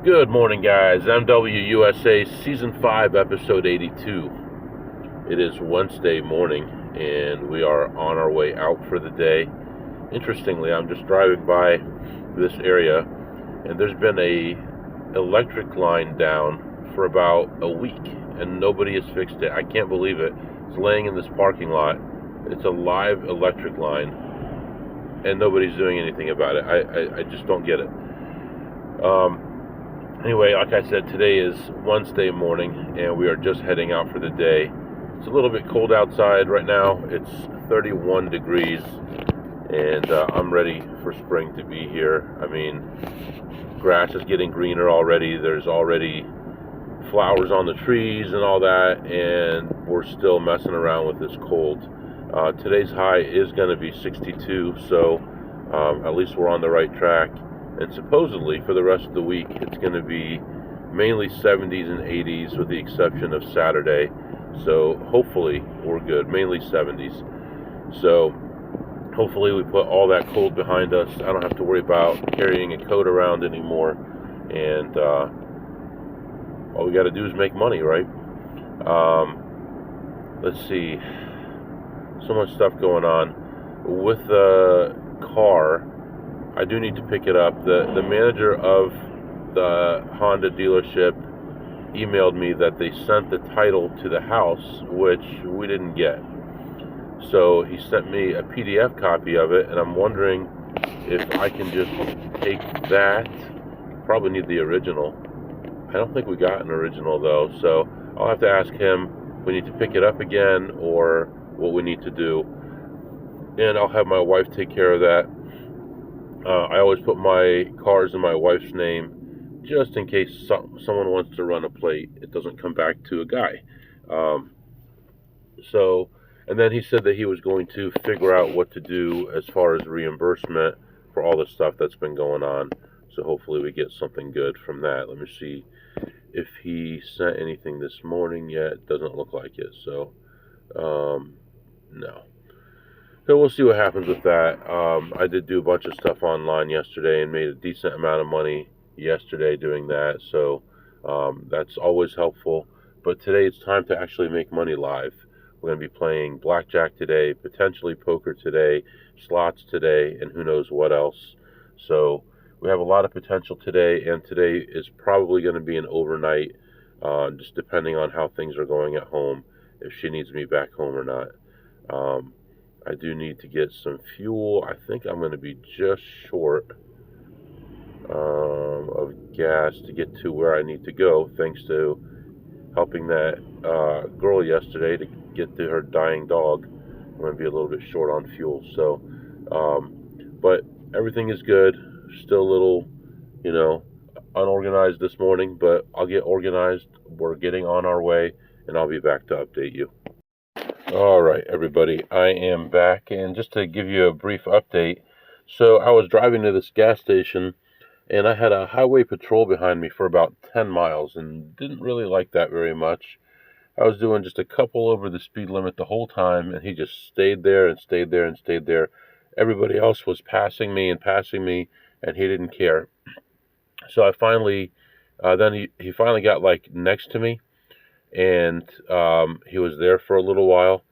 Good morning, guys. MWUSA Season 5, Episode 82. It is Wednesday morning, and we are on our way out for the day. Interestingly, I'm just driving by this area, and there's been a electric line down for about a week, and nobody has fixed it. I can't believe it. It's laying in this parking lot. It's a live electric line, and nobody's doing anything about it. I just don't get it. Anyway, like I said, today is Wednesday morning, and we are just heading out for the day. It's a little bit cold outside right now. It's 31 degrees, and I'm ready for spring to be here. I mean, grass is getting greener already. There's already flowers on the trees and all that, and we're still messing around with this cold. Today's high is going to be 62, so at least we're on the right track. And supposedly, for the rest of the week, it's going to be mainly 70s and 80s with the exception of Saturday. So hopefully we're good, mainly 70s. So hopefully we put all that cold behind us. I don't have to worry about carrying a coat around anymore. And all we got to do is make money, right? Let's see. So much stuff going on. With the car, I do need to pick it up. The manager of the Honda dealership emailed me that they sent the title to the house, which we didn't get. So he sent me a PDF copy of it, and I'm wondering if I can just take that. Probably need the original. I don't think we got an original though, so I'll have to ask him if we need to pick it up again or what we need to do. And I'll have my wife take care of that. I always put my cars in my wife's name just in case someone wants to run a plate. It doesn't come back to a guy. And then he said that he was going to figure out what to do as far as reimbursement for all the stuff that's been going on. So hopefully we get something good from that. Let me see if he sent anything this morning yet. Doesn't look like it. So, no. So we'll see what happens with that. I did do a bunch of stuff online yesterday and made a decent amount of money yesterday doing that. So that's always helpful. But today it's time to actually make money live. We're going to be playing Blackjack today, potentially poker today, slots today, and who knows what else. So we have a lot of potential today, and today is probably going to be an overnight, just depending on how things are going at home, if she needs me back home or not. I do need to get some fuel. I think I'm going to be just short of gas to get to where I need to go, thanks to helping that girl yesterday to get to her dying dog. I'm going to be a little bit short on fuel. So, but everything is good. Still a little, unorganized this morning, but I'll get organized. We're getting on our way, and I'll be back to update you. All right, everybody, I am back, and just to give you a brief update, so I was driving to this gas station, and I had a highway patrol behind me for about 10 miles, and didn't really like that very much. I was doing just a couple over the speed limit the whole time, and he just stayed there and stayed there and stayed there. Everybody else was passing me, and he didn't care. So I finally, then he finally got like next to me, and he was there for a little while.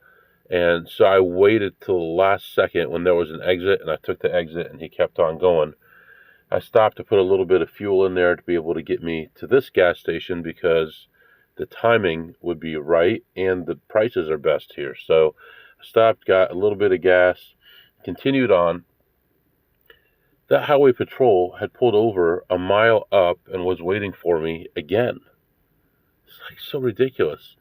And so I waited till the last second when there was an exit, and I took the exit, and he kept on going. I stopped to put a little bit of fuel in there to be able to get me to this gas station because the timing would be right and the prices are best here. So I stopped, got a little bit of gas, continued on. That highway patrol had pulled over a mile up and was waiting for me again. It's like so ridiculous.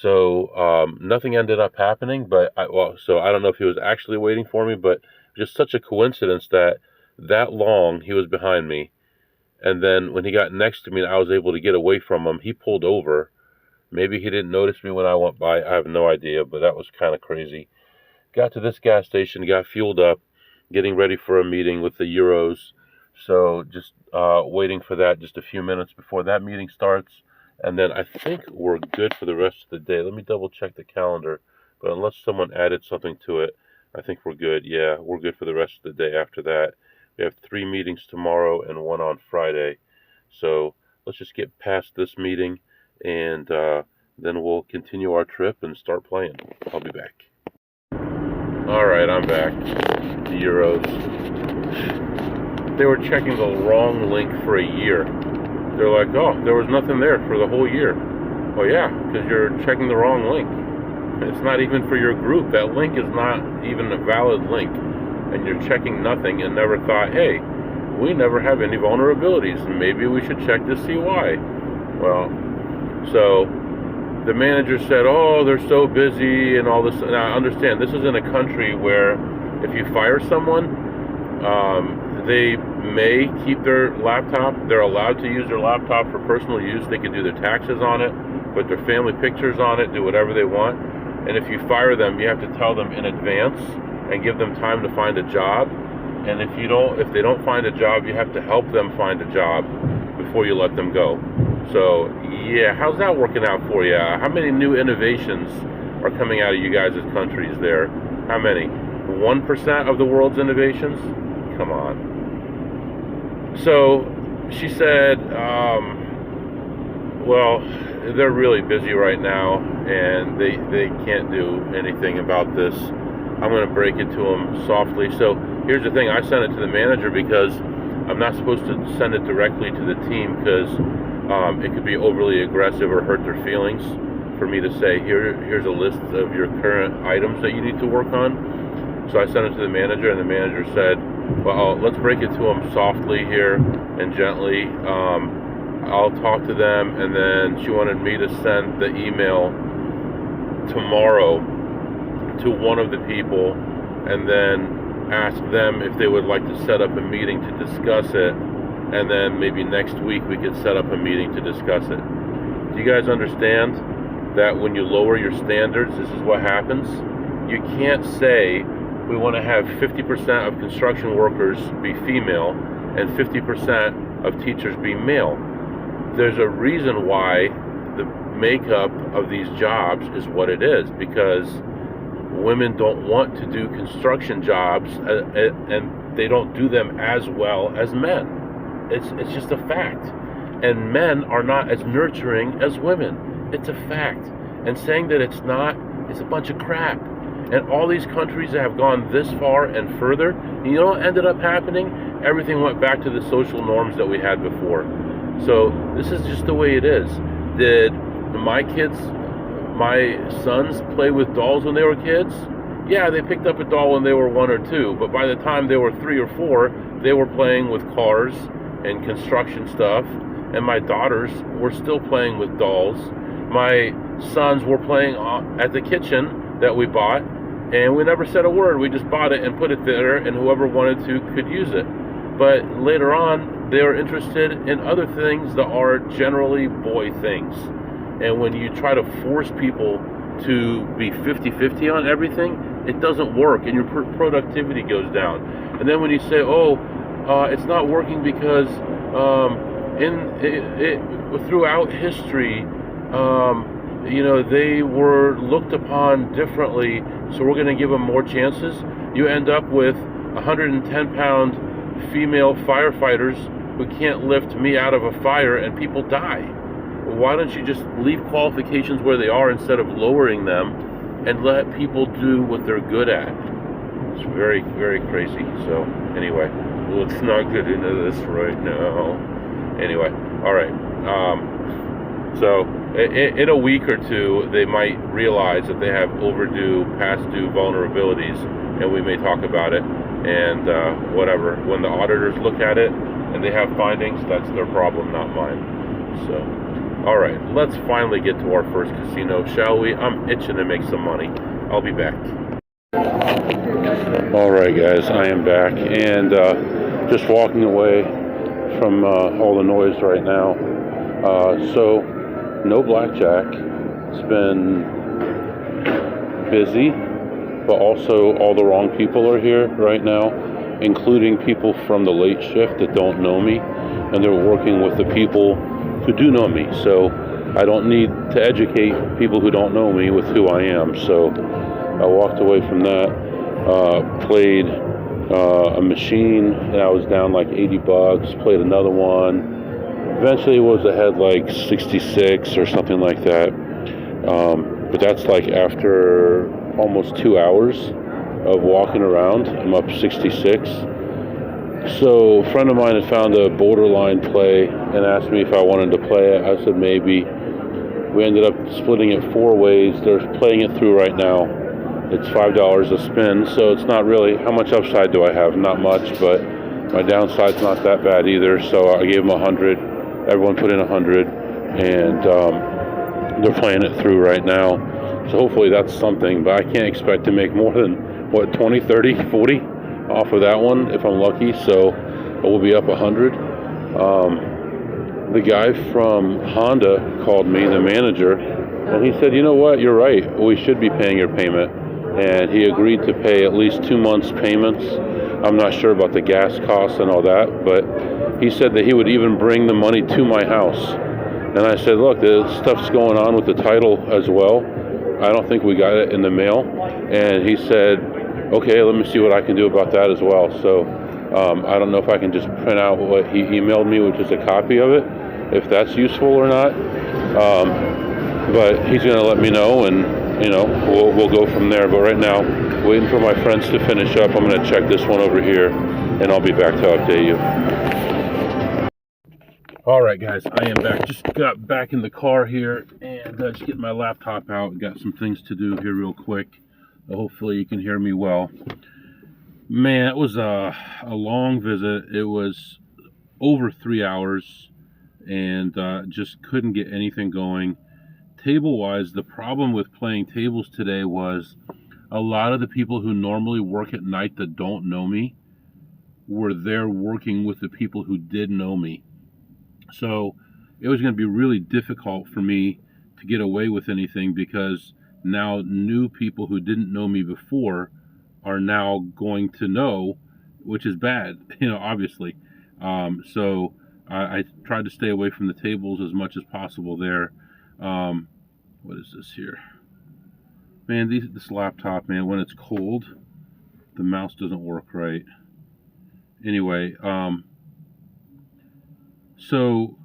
So nothing ended up happening, so I don't know if he was actually waiting for me, but just such a coincidence that long he was behind me, and then when he got next to me and I was able to get away from him, he pulled over. Maybe he didn't notice me when I went by. I have no idea, but that was kind of crazy. Got to this gas station, got fueled up, getting ready for a meeting with the Euros. So just waiting for that just a few minutes before that meeting starts. And then I think we're good for the rest of the day. Let me double check the calendar. But unless someone added something to it, I think we're good. Yeah, we're good for the rest of the day after that. We have 3 meetings tomorrow and 1 on Friday. So let's just get past this meeting, and then we'll continue our trip and start playing. I'll be back. All right, I'm back. The Euros. They were checking the wrong link for a year. They're like, oh, there was nothing there for the whole year. Well, yeah, because you're checking the wrong link. It's not even for your group. That link is not even a valid link. And you're checking nothing and never thought, hey, we never have any vulnerabilities. Maybe we should check to see why. Well, so the manager said, oh, they're so busy and all this. Now, understand, this is in a country where if you fire someone, they may keep their laptop. They're allowed to use their laptop for personal use. They can do their taxes on it, put their family pictures on it, do whatever they want. And if you fire them, you have to tell them in advance and give them time to find a job. And if they don't find a job, you have to help them find a job before you let them go. So, yeah, how's that working out for you? How many new innovations are coming out of you guys' countries there? How many? 1% of the world's innovations? Come on. So she said, well, they're really busy right now, and they can't do anything about this. I'm going to break it to them softly. So here's the thing. I sent it to the manager because I'm not supposed to send it directly to the team because it could be overly aggressive or hurt their feelings for me to say, here's a list of your current items that you need to work on. So I sent it to the manager, and the manager said, well, let's break it to them softly here and gently. I'll talk to them, and then she wanted me to send the email tomorrow to one of the people and then ask them if they would like to set up a meeting to discuss it, and then maybe next week we could set up a meeting to discuss it. Do you guys understand that when you lower your standards, this is what happens? You can't say we want to have 50% of construction workers be female and 50% of teachers be male. There's a reason why the makeup of these jobs is what it is, because women don't want to do construction jobs and they don't do them as well as men. It's just a fact. And men are not as nurturing as women. It's a fact. And saying that it's not is a bunch of crap. And all these countries that have gone this far and further, you know what ended up happening? Everything went back to the social norms that we had before. So this is just the way it is. Did my sons play with dolls when they were kids? Yeah, they picked up a doll when they were 1 or 2, but by the time they were 3 or 4, they were playing with cars and construction stuff, and my daughters were still playing with dolls. My sons were playing at the kitchen that we bought, and we never said a word. We just bought it and put it there, and whoever wanted to could use it. But later on, they are interested in other things that are generally boy things. And when you try to force people to be 50-50 on everything, it doesn't work, and your productivity goes down. And then when you say, it's not working because throughout history, they were looked upon differently, so we're going to give them more chances. You end up with 110-pound female firefighters who can't lift me out of a fire, and people die. Why don't you just leave qualifications where they are instead of lowering them and let people do what they're good at? It's very, very crazy. So anyway, let's not get into this right now. Anyway, all right. So in a week or two, they might realize that they have overdue, past due vulnerabilities, and we may talk about it. And whatever. When the auditors look at it and they have findings, that's their problem, not mine. So. All right, let's finally get to our first casino, shall we? I'm itching to make some money. I'll be back. All right, guys, I am back, and just walking away from all the noise right now. So, no blackjack. It's been busy, but also all the wrong people are here right now, including people from the late shift that don't know me, and they're working with the people who do know me, so I don't need to educate people who don't know me with who I am. So I walked away from that, played a machine, and I was down like $80, played another one, eventually was ahead like 66 or something like that. But that's like after almost 2 hours of walking around. I'm up 66. So a friend of mine had found a borderline play and asked me if I wanted to play it. I said maybe. We ended up splitting it 4 ways. They're playing it through right now. It's $5 a spin, so it's not really, how much upside do I have? Not much, but my downside's not that bad either. So I gave them 100. Everyone put in 100, and they're playing it through right now. So hopefully that's something, but I can't expect to make more than, what, 20, 30, 40 off of that one if I'm lucky. So we'll be up 100. The guy from Honda called me, the manager, and he said, you know what, you're right, we should be paying your payment. And he agreed to pay at least 2 months' payments. I'm not sure about the gas costs and all that, but he said that he would even bring the money to my house. And I said, look, the stuff's going on with the title as well. I don't think we got it in the mail. And he said, okay, let me see what I can do about that as well. So I don't know if I can just print out what he emailed me, which is a copy of it, if that's useful or not. But he's going to let me know, and we'll go from there. But right now, waiting for my friends to finish up. I'm going to check this one over here, and I'll be back to update you. All right, guys, I am back. Just got back in the car here, and just getting my laptop out. Got some things to do here real quick. Hopefully you can hear me well. Man, it was a long visit. It was over 3 hours, and just couldn't get anything going. Table-wise, the problem with playing tables today was a lot of the people who normally work at night that don't know me were there working with the people who did know me. So it was going to be really difficult for me to get away with anything, because now new people who didn't know me before are now going to know, which is bad, obviously. So I tried to stay away from the tables as much as possible there. What is this here? Man, this laptop, man, when it's cold, the mouse doesn't work right. Anyway, so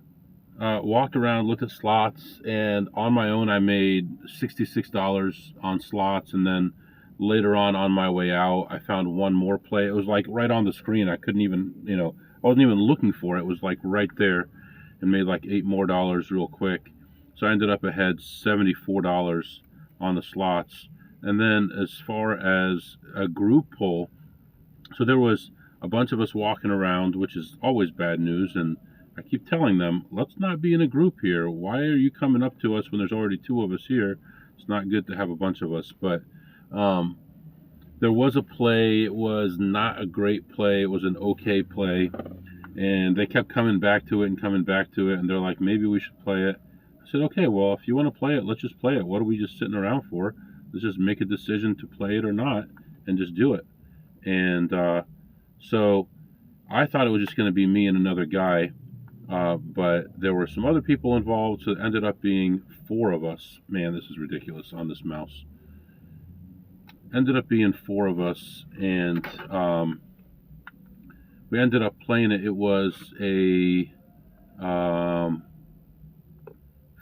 walked around, looked at slots, and on my own I made $66 on slots, and then later on my way out, I found one more play. It was like right on the screen. I couldn't even, I wasn't even looking for it. It was like right there, and made like $8 more real quick. So I ended up ahead $74 on the slots. And then as far as a group pull, so there was a bunch of us walking around, which is always bad news. And I keep telling them, let's not be in a group here. Why are you coming up to us when there's already 2 of us here? It's not good to have a bunch of us. But there was a play. It was not a great play. It was an okay play. And they kept coming back to it. And they're like, maybe we should play it. I said, okay, well, if you want to play it, let's just play it. What are we just sitting around for? Let's just make a decision to play it or not, and just do it. And so I thought it was just going to be me and another guy, but there were some other people involved, so it ended up being 4 of us. Man, this is ridiculous on this mouse. Ended up being 4 of us, and we ended up playing it. It was a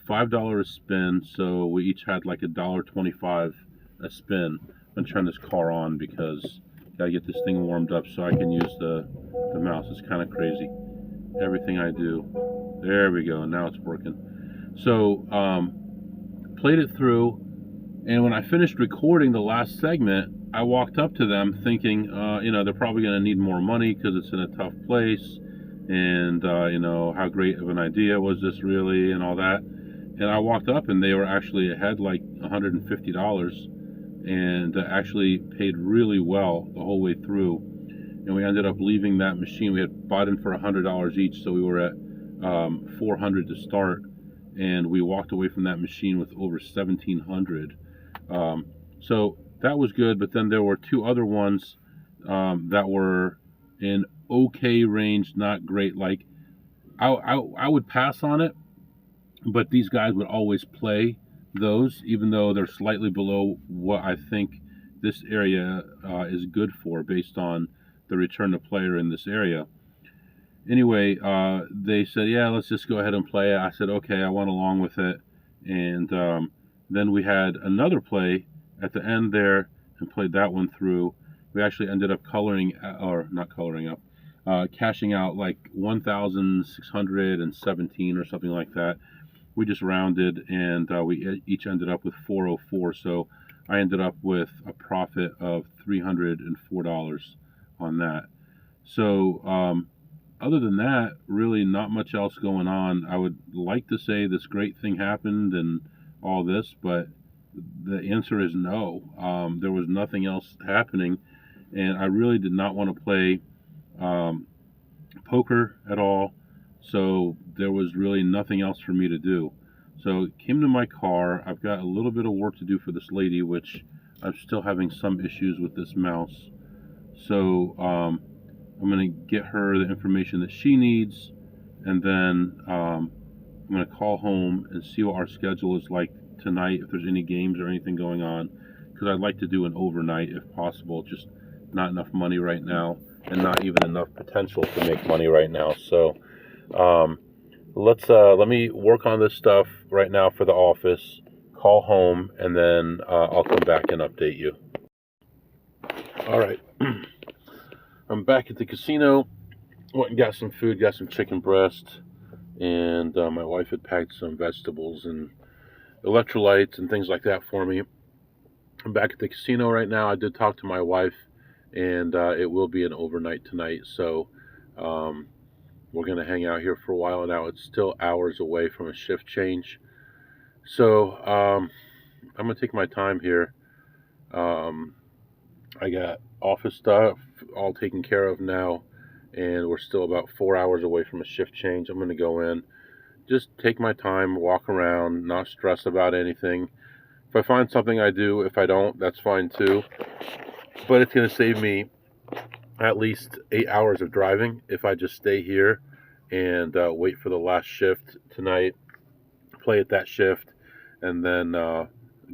$5 a spin, so we each had like $1.25 a spin. I'm gonna turn this car on because I gotta get this thing warmed up so I can use the mouse. It's kind of crazy. Everything I do. There we go. Now it's working. So played it through, and when I finished recording the last segment, I walked up to them thinking, they're probably gonna need more money because it's in a tough place, and how great of an idea was this really, and all that. And I walked up, and they were actually ahead like $150, and actually paid really well the whole way through. And we ended up leaving that machine. We had bought in for $100 each, so we were at $400 to start, and we walked away from that machine with over $1,700. So that was good. But then there were 2 other ones that were in okay range, not great. Like I would pass on it, but these guys would always play those, even though they're slightly below what I think this area is good for based on the return to player in this area. anyway, they said, yeah, let's just go ahead and play it. I said, okay, I went along with it. And then we had another play at the end there and played that one through. We actually ended up cashing out like 1,617 or something like that. We just rounded, and we each ended up with 404. So I ended up with a profit of $304 on that. So other than that, really not much else going on. I would like to say this great thing happened and all this, but the answer is no. There was nothing else happening, and I really did not want to play poker at all. So there was really nothing else for me to do. So it came to my car. I've got a little bit of work to do for this lady, which I'm still having some issues with this mouse. So I'm going to get her the information that she needs, and then I'm going to call home and see what our schedule is like tonight, if there's any games or anything going on, because I'd like to do an overnight if possible. Just not enough money right now, and not even enough potential to make money right now. So let me work on this stuff right now for the office, call home, and then I'll come back and update you. All right. I'm back at the casino. Went and got some food, got some chicken breast, and my wife had packed some vegetables and electrolytes and things like that for me. I'm back at the casino right now. I did talk to my wife, and it will be an overnight tonight. So we're going to hang out here for a while now. It's still hours away from a shift change. So I'm going to take my time here. I got office stuff all taken care of now, and we're still about 4 hours away from a shift change. I'm going to go in, just take my time, walk around, not stress about anything. If I find something, I do. If I don't, that's fine too. But it's going to save me at least 8 hours of driving if I just stay here and wait for the last shift tonight, play at that shift, and then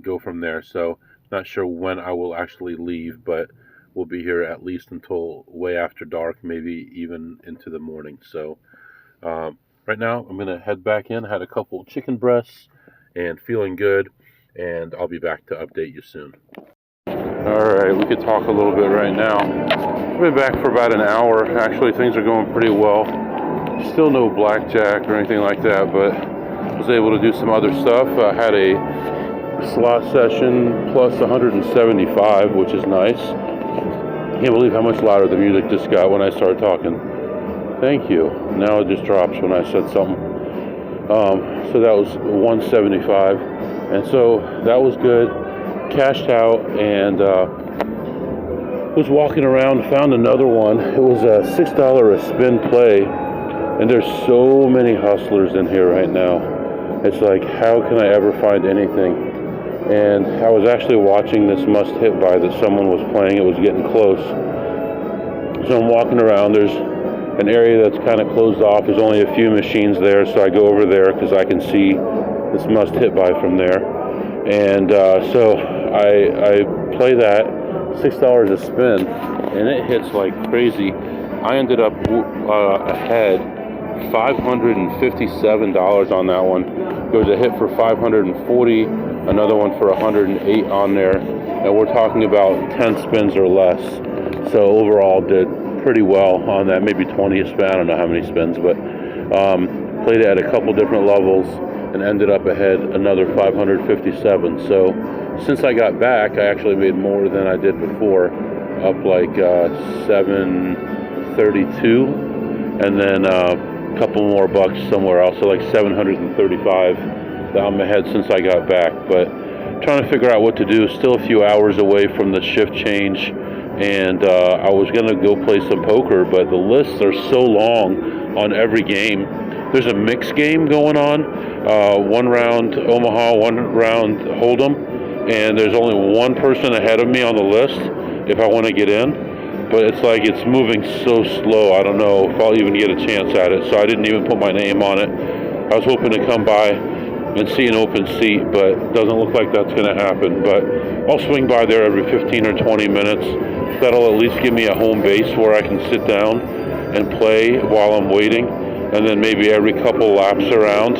go from there. So not sure when I will actually leave, but we'll be here at least until way after dark, maybe even into the morning. So right now I'm going to head back in. Had a couple chicken breasts and feeling good, and I'll be back to update you soon. All right, we could talk a little bit right now. I've been back for about an hour. Actually, things are going pretty well. Still no blackjack or anything like that, but was able to do some other stuff. I had a slot session plus 175, which is nice. Can't believe how much louder the music just got when I started talking. Thank you. Now it just drops when I said something. So that was 175, and so that was good. Cashed out, and was walking around, found another one. It was a $6 a spin play, and there's so many hustlers in here right now. It's like, how can I ever find anything? And I was actually watching this must hit by that someone was playing. It was getting close. So I'm walking around. There's an area that's kind of closed off. There's only a few machines there, so I go over there because I can see this must hit by from there. And so I play that, $6 a spin, and it hits like crazy. I ended up ahead $557 on that one. There was a hit for 540, another one for 108 on there, and we're talking about 10 spins or less. So overall did pretty well on that, maybe 20 a spin. I don't know how many spins, but played it at a couple different levels and ended up ahead another 557. So since I got back, I actually made more than I did before, up like 732, and then a couple more bucks somewhere else, so like 735 that I'm ahead since I got back. But trying to figure out what to do. Still a few hours away from the shift change, and I was going to go play some poker, but the lists are so long on every game. There's a mixed game going on, one round Omaha, one round Hold'em, and there's only one person ahead of me on the list if I want to get in. But it's like it's moving so slow, I don't know if I'll even get a chance at it, so I didn't even put my name on it. I was hoping to come by and see an open seat, but it doesn't look like that's going to happen. But I'll swing by there every 15 or 20 minutes. That'll at least give me a home base where I can sit down and play while I'm waiting, and then maybe every couple laps around,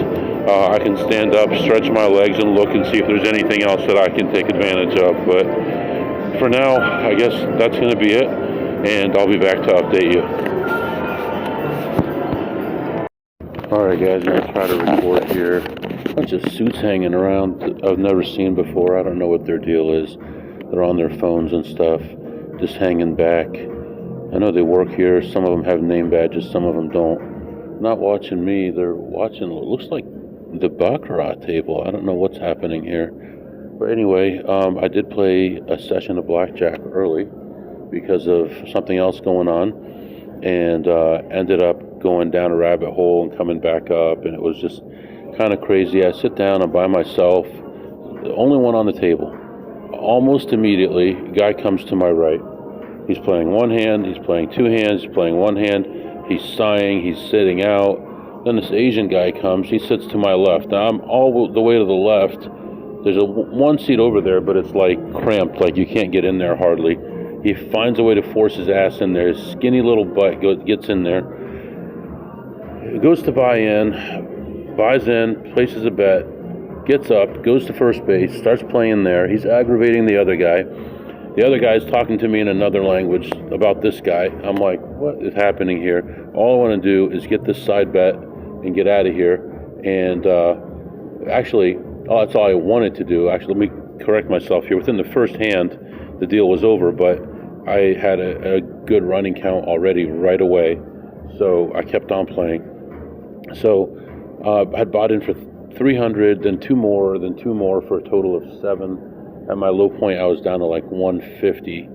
I can stand up, stretch my legs, and look and see if there's anything else that I can take advantage of. But for now, I guess that's going to be it, and I'll be back to update you. Alright guys, I'm going to try to record here. A bunch of suits hanging around I've never seen before. I don't know what their deal is. They're on their phones and stuff, just hanging back. I know they work here. Some of them have name badges, some of them don't. Not watching me, they're watching, it looks like the Baccarat table. I don't know what's happening here. But anyway, I did play a session of Blackjack early because of something else going on, and ended up going down a rabbit hole and coming back up, and it was just kind of crazy. I sit down, I'm by myself, the only one on the table. Almost immediately, a guy comes to my right. He's playing one hand, he's playing two hands, he's playing one hand, he's sighing, he's sitting out. Then this Asian guy comes, he sits to my left. Now I'm all the way to the left. There's one seat over there, but it's like cramped, like you can't get in there hardly. He finds a way to force his ass in there. His skinny little butt gets in there. He goes to buy in, buys in, places a bet, gets up, goes to first base, starts playing there. He's aggravating the other guy. The other guy's talking to me in another language about this guy. I'm like, what is happening here? All I want to do is get this side bet and get out of here. And actually, that's all I wanted to do. Actually, let me correct myself here. Within the first hand, the deal was over, but I had a good running count already right away. So I kept on playing. So I had bought in for 300, then two more for a total of 7. At my low point, I was down to like 150.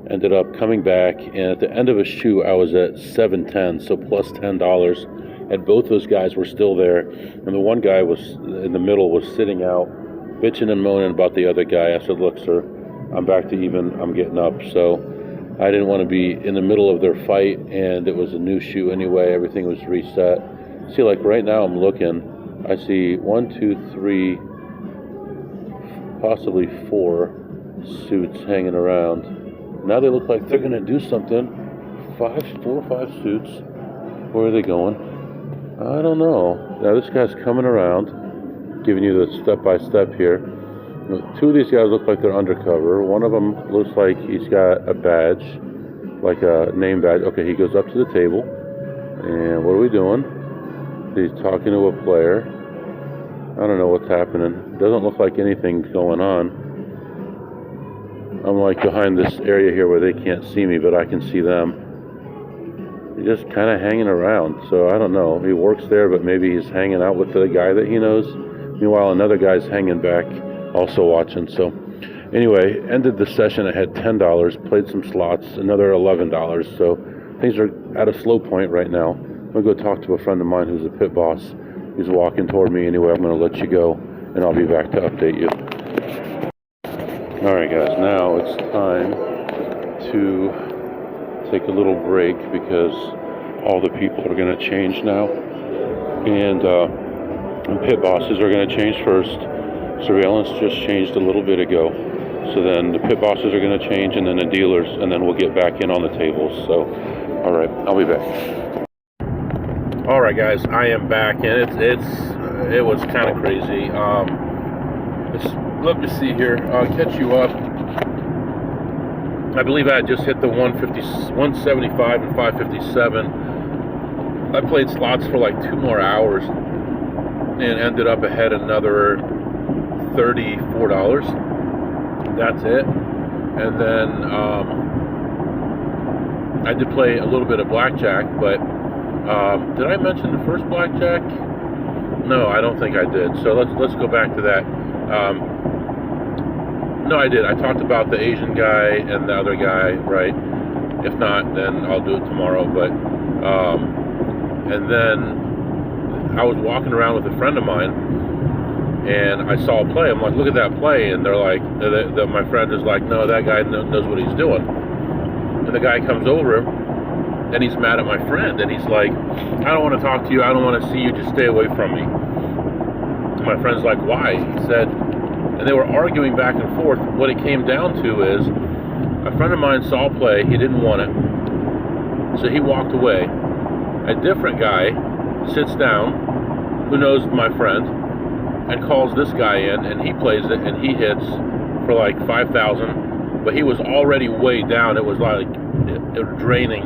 Ended up coming back, and at the end of a shoe, I was at 710, so plus $10. And both those guys were still there. And the one guy was in the middle, was sitting out, bitching and moaning about the other guy. I said, look, sir, I'm back to even. I'm getting up. So I didn't want to be in the middle of their fight, and it was a new shoe anyway. Everything was reset. See, like right now, I'm looking. I see 1, 2, 3, possibly 4 suits hanging around. Now they look like they're going to do something. 4 or 5 suits. Where are they going? I don't know. Now this guy's coming around, giving you the step-by-step here. 2 of these guys look like they're undercover. One of them looks like he's got a badge, like a name badge. Okay, he goes up to the table. And what are we doing? He's talking to a player. I don't know what's happening. Doesn't look like anything's going on. I'm like behind this area here where they can't see me, but I can see them. He's just kind of hanging around. So I don't know. He works there, but maybe he's hanging out with the guy that he knows. Meanwhile, another guy's hanging back, also watching. So anyway, ended the session. I had $10, played some slots, another $11. So things are at a slow point right now. I'm going to go talk to a friend of mine who's a pit boss. He's walking toward me anyway. I'm going to let you go, and I'll be back to update you. Alright guys, now it's time to take a little break because all the people are going to change now. And pit bosses are going to change first. Surveillance just changed a little bit ago. So then the pit bosses are going to change, and then the dealers, and then we'll get back in on the tables. So, alright, I'll be back. All right, guys, I am back, and it was kind of crazy. Let me see here. I'll catch you up. I believe I just hit the 175 and 557. I played slots for like 2 more hours and ended up ahead another $34. That's it. And then I did play a little bit of Blackjack, but did I mention the first Blackjack? No, I don't think I did. So let's go back to that. No, I did. I talked about the Asian guy and the other guy, right? If not, then I'll do it tomorrow. But and then I was walking around with a friend of mine, and I saw a play. I'm like, look at that play, and they're like, my friend is like, no, that guy knows what he's doing. And the guy comes over, and he's mad at my friend, and he's like, I don't want to talk to you, I don't want to see you, just stay away from me. And my friend's like, why? He said, and they were arguing back and forth. What it came down to is, a friend of mine saw play, he didn't want it, so he walked away. a different guy sits down, who knows my friend, and calls this guy in, and he plays it, and he hits for like 5,000, but he was already way down. It was like it was draining,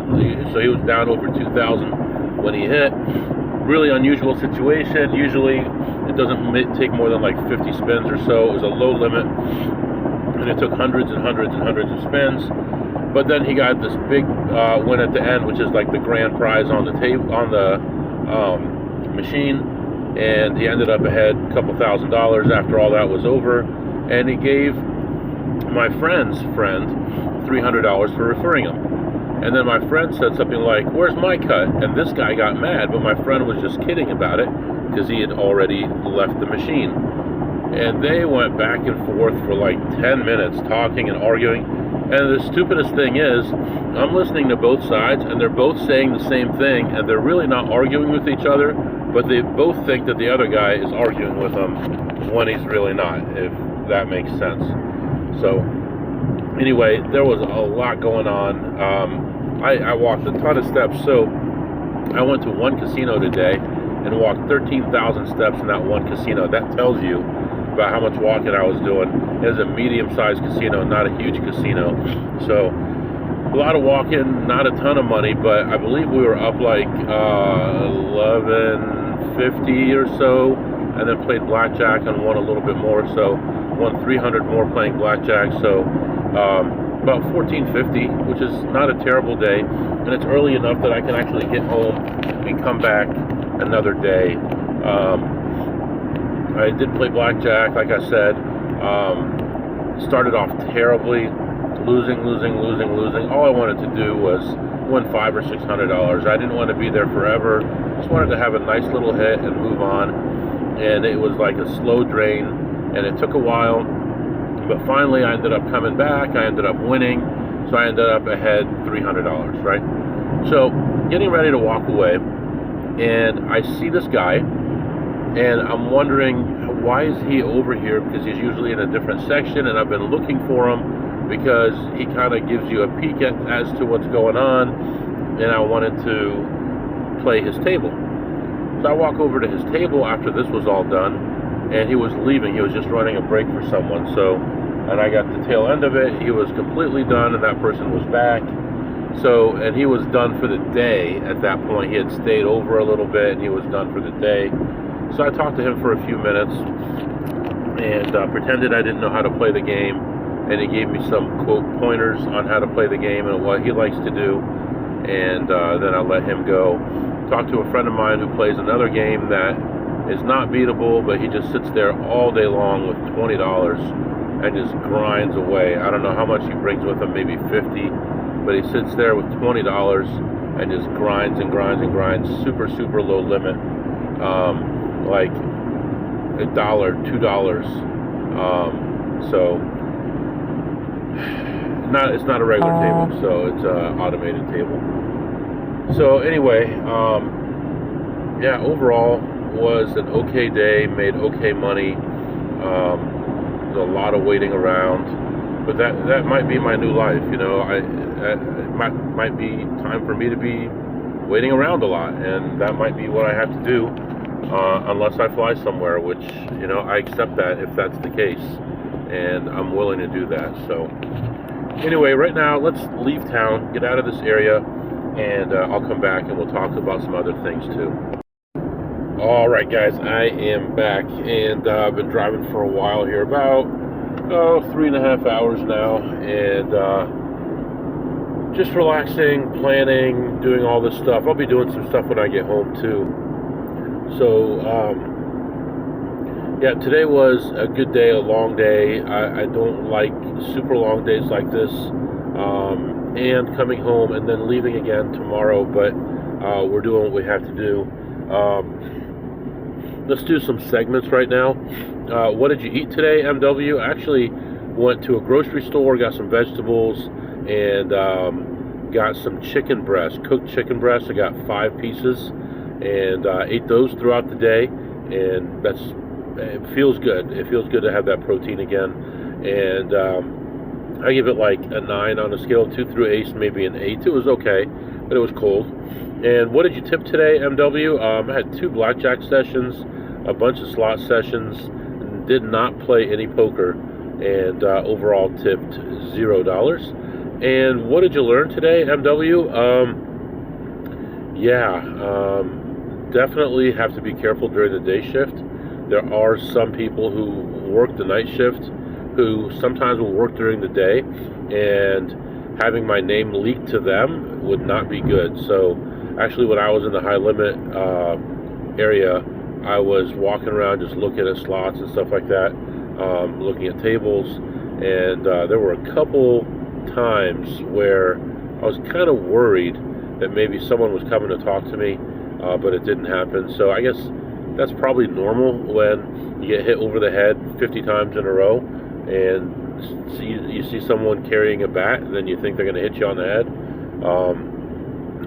so he was down over 2,000 when he hit. Really unusual situation. Usually it doesn't take more than like 50 spins or so. It was a low limit, and it took hundreds and hundreds and hundreds of spins. But then he got this big win at the end, which is like the grand prize on the table, on the machine, and he ended up ahead a couple $1,000s after all that was over. And he gave my friend's friend $300 for referring him. And then my friend said something like, "Where's my cut?" And this guy got mad, but my friend was just kidding about it because he had already left the machine. And they went back and forth for like 10 minutes talking and arguing. And the stupidest thing is, I'm listening to both sides, and they're both saying the same thing, and they're really not arguing with each other, but they both think that the other guy is arguing with them when he's really not, if that makes sense. So anyway, there was a lot going on. I walked a ton of steps. So I went to one casino today and walked 13,000 steps in that one casino. That tells you about how much walking I was doing. It was a medium-sized casino, not a huge casino. So a lot of walking, not a ton of money, but I believe we were up like 1150 or so, and then played blackjack and won a little bit more. So won 300 more playing blackjack. So about 1450, which is not a terrible day, and it's early enough that I can actually get home and come back another day. I did play blackjack, like I said. Started off terribly, losing. All I wanted to do was win $500 or $600. I didn't want to be there forever. Just wanted to have a nice little hit and move on. And it was like a slow drain, and it took a while. But finally, I ended up coming back. I ended up winning, so I ended up ahead $300, right? So getting ready to walk away, and I see this guy, and I'm wondering, why is he over here? Because he's usually in a different section, and I've been looking for him because he kind of gives you a peek as to what's going on, and I wanted to play his table. So I walk over to his table after this was all done, and he was leaving. He was just running a break for someone. So, and I got the tail end of it. He was completely done, and that person was back. So, and he was done for the day at that point. He had stayed over a little bit, and he was done for the day. So I talked to him for a few minutes and pretended I didn't know how to play the game, and he gave me some, quote, pointers on how to play the game and what he likes to do, and then I let him go. Talked to a friend of mine who plays another game that is not beatable, but he just sits there all day long with $20 and just grinds away. I don't know how much he brings with him, maybe 50, but he sits there with $20 and just grinds and grinds and grinds. Super low limit, like $1, $2. So it's not a regular table, so it's an automated table. So anyway, yeah, overall was an okay day, made okay money. There's a lot of waiting around, but that might be my new life, you know. It might be time for me to be waiting around a lot, and that might be what I have to do, unless I fly somewhere, which, you know, I accept that if that's the case, and I'm willing to do that. So anyway, right now, let's leave town, get out of this area, and I'll come back and we'll talk about some other things too. Alright guys, I am back, and I've been driving for a while here, about 3.5 hours now, and just relaxing, planning, doing all this stuff. I'll be doing some stuff when I get home too. So yeah, today was a good day, a long day. I don't like super long days like this, and coming home and then leaving again tomorrow, but we're doing what we have to do. Let's do some segments right now. What did you eat today, MW? I actually went to a grocery store, got some vegetables, and got some chicken breast, cooked chicken breast. I got 5 pieces, and ate those throughout the day, and it feels good. It feels good to have that protein again, and I give it like a 9 on a scale of 2 through 8, maybe an 8. It was okay, but it was cold. And what did you tip today, MW? I had 2 blackjack sessions, a bunch of slot sessions, did not play any poker, and overall tipped $0. And what did you learn today, MW? Definitely have to be careful during the day shift. There are some people who work the night shift who sometimes will work during the day, and having my name leaked to them would not be good. So actually, when I was in the high limit area, I was walking around just looking at slots and stuff like that, looking at tables, and there were a couple times where I was kind of worried that maybe someone was coming to talk to me, but it didn't happen. So I guess that's probably normal when you get hit over the head 50 times in a row, and you see someone carrying a bat, and then you think they're going to hit you on the head.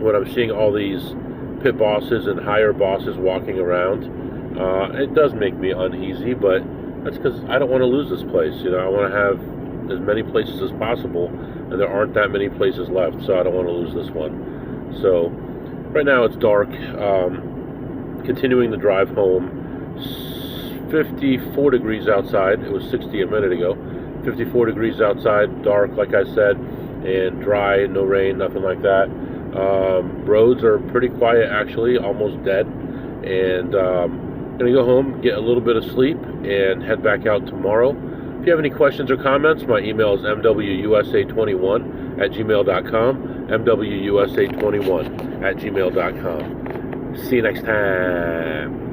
When I'm seeing all these pit bosses and higher bosses walking around, it does make me uneasy, but that's because I don't want to lose this place. I want to have as many places as possible, and there aren't that many places left, so I don't want to lose this one. So right now it's dark. Continuing the drive home. 54 degrees outside. It was 60 a minute ago. 54 degrees outside, dark, like I said, and dry, no rain, nothing like that. Roads are pretty quiet, actually, almost dead. And gonna go home, get a little bit of sleep, and head back out tomorrow. If you have any questions or comments, my email is mwusa21@gmail.com. mwusa21@gmail.com. See you next time.